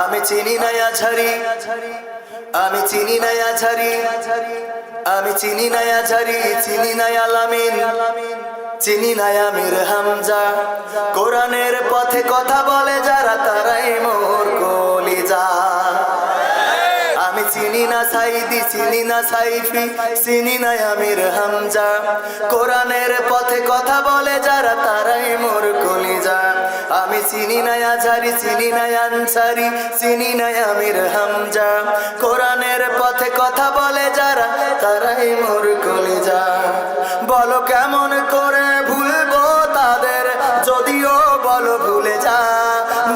আমি চিনি না আঝারি, আমি চিনি না আঝারি, আমি চিনি না আঝারি, চিনি না আলামিন, চিনি না আমির হামজা। কোরআনের পথে কথা বলে যারা তারাই মোর কলিজা। আমি চিনি না সাইদি, চিনি না সাইফি, চিনি না আমির হামজা। কোরআনের পথে কথা বলে যারা তারাই মোর কলিজা। আমি চিনি না আঝারি, চিনি না আনসারি, চিনি না আমির হামজা। কোরআনের পথে কথা বলে যারা তারাই মোর কলিজা। বলো কেমন করে ভুলবো তাদের, যদিও বলো ভুলে যা।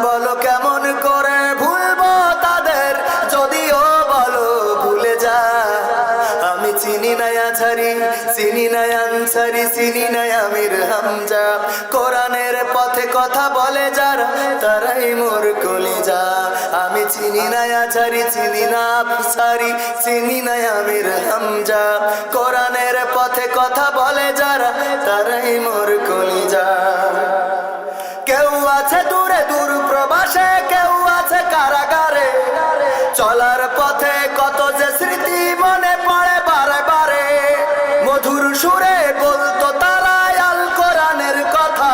বলো কেমন করে ভুলবো তাদের, যদিও বলো ভুলে যা। আমি চিনি না আঝারি, চিনি না আনসারি, চিনি না আমির হামজা। কোরআনের পথে কথা বলে যারা তারাই মোর কলিজা। আমি চিনি না আঝারি, চিনি না আফসারি, চিনি না আমির হামজা। কোরআনের পথে কথা বলে যারা তারাই মোর কলিজা। কেউ আছে দূরে দূর প্রবাসে, কেউ আছে কারাগারে। চলার পথে কত যে স্মৃতি মনে পড়ে বারে বারে। মধুর সুরে বলতো তারা আল কোরআনের কথা।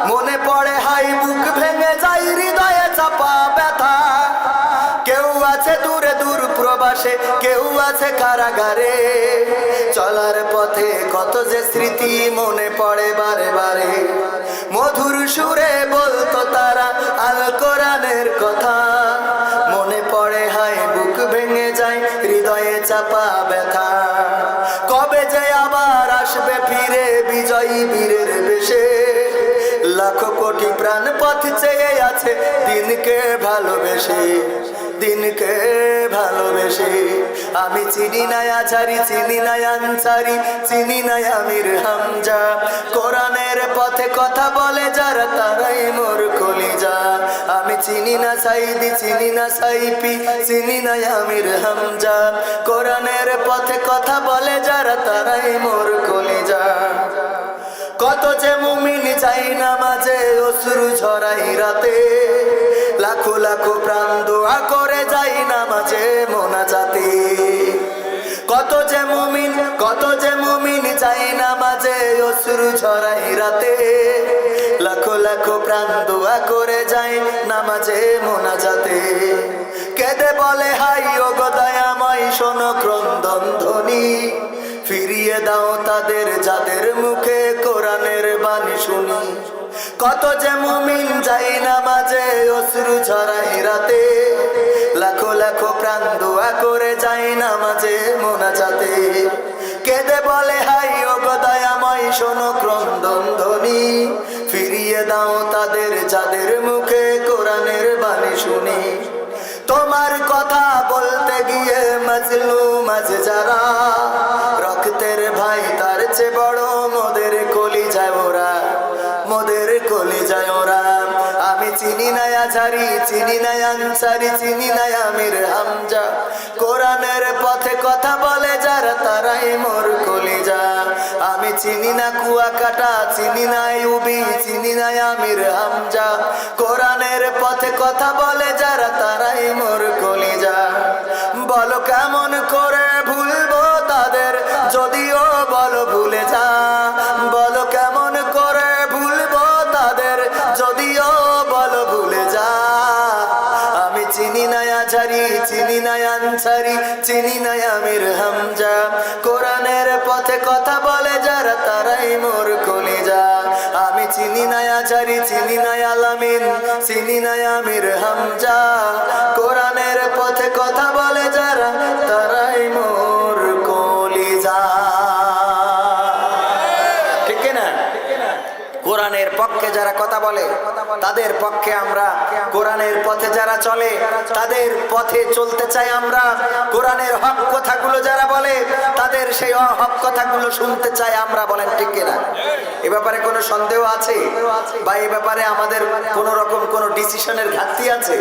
মনে পড়ে হাই বুক ভেঙে যায়, হৃদয়ে চাপা ব্যথা। কেউ আছে দূরে দূর প্রবাসে, কেউ আছে কারাগারে। চলার পথে কত যে স্মৃতি মনে পড়ে বারে বারে। মধুর সুরে বলতো তারা আল কোরআনের কথা। মনে পড়ে হায় বুক ভেঙে যায়, হৃদয়ে চাপা ব্যথা। কবে যে আবার আসবে ফিরে বিজয়ী বীরের বেশে। লাখো কোটি প্রাণ পথ চেয়ে আছে দিনকে ভালোবেসে, দিনকে ভালোবেসে। আমি চিনি না আঝারি, চিনি না আনসারি, চিনি না আমির হামজা। কোরআনের পথে কথা বলে যারা তারাই মোর কলিজা। আমি চিনি না সাইদি, চিনি না সাইফি, চিনি না আমির হামজা। কোরআনের পথে কথা বলে যারা তারাই মোর কলিজা। কত যে মুমিন চাই নামাজে অশ্রু ঝরাই রাতে। লাখো লাখো প্রাণ দোয়া করে যাই নামাজে মোনাজাতে। কত যে মুমিন, কত যে মুমিন চাই নামাজে অশ্রু ঝরাই রাতে। লাখো লাখো প্রাণ দোয়া করে যাই নামাজে মোনাজাতে। কেঁদে বলে হাই ও গো দয়াময়, শোনো ক্রন্দন ধ্বনি। ফিরিয়ে দাও তাদের যাদের মুখে কোরআনের বাণী শুনি। কত যে মুমিন যাই নামাজে অশ্রু ঝরাই রাতে। লাখো লাখো প্রাণ দোয়া করে যাই নামাজে মোনাজাতে। কেঁদে বলে হাই ও গো দয়াময়, শোনো ক্রন্দন ধ্বনি। ফিরিয়ে দাও তাদের যাদের মুখে কোরআনের বাণী শুনি। তোমার কথা বলতে গিয়ে মাজলুম আছে যারা। রক্তের ভাই তার চেয়ে বড় মোদের কলিজায় ওরা, মোদের কলিজায় ওরা। আমি চিনি না আঝারি, চিনি না আনসারি, চিনি না আমির হামজা। কোরআনের পথে কথা বলে যারা তারাই মোর কলিজা। আমি চিনি না কুয়াকাটা, চিনি না ইউবি, চিনি না আমির হামজা। কোরআনের পথে কথা বলে যারা তারাই মোর কলিজা। বলো কেমন করে ভুলবো তাদের, যদিও বলো ভুলে যা। বলো কেমন করে ভুলবো তাদের, যদিও বলো ভুলে যা। আমি চিনি না আঝারি, চিনি না আনসারি, চিনি না আমির হামজা। কোরআনের পথে কথা বলে যারা তারাই মোর কলিজা। আমি চিনি না আঝারি, চিনি না আলামিন, চিনি না আমির হামজা। কোরআনের পথে কথা বলে যারা তারাই মোর কলিজা। ঠিক না? কোরআনের পক্ষে যারা কথা বলে তাদের পক্ষে আমরা, কোরআনের পথে যারা চলে তাদের পথে চলতে চাই আমরা। কোরআনের হক কথাগুলো যারা বলে তাদের সেই হক কথাগুলো শুনতে চাই আমরা। বলেন ঠিক কিনা? এ ব্যাপারে কোনো সন্দেহ আছে বা এ ব্যাপারে আমাদের কোনো রকম কোনো ডিসিশনের ঘাটতি আছে?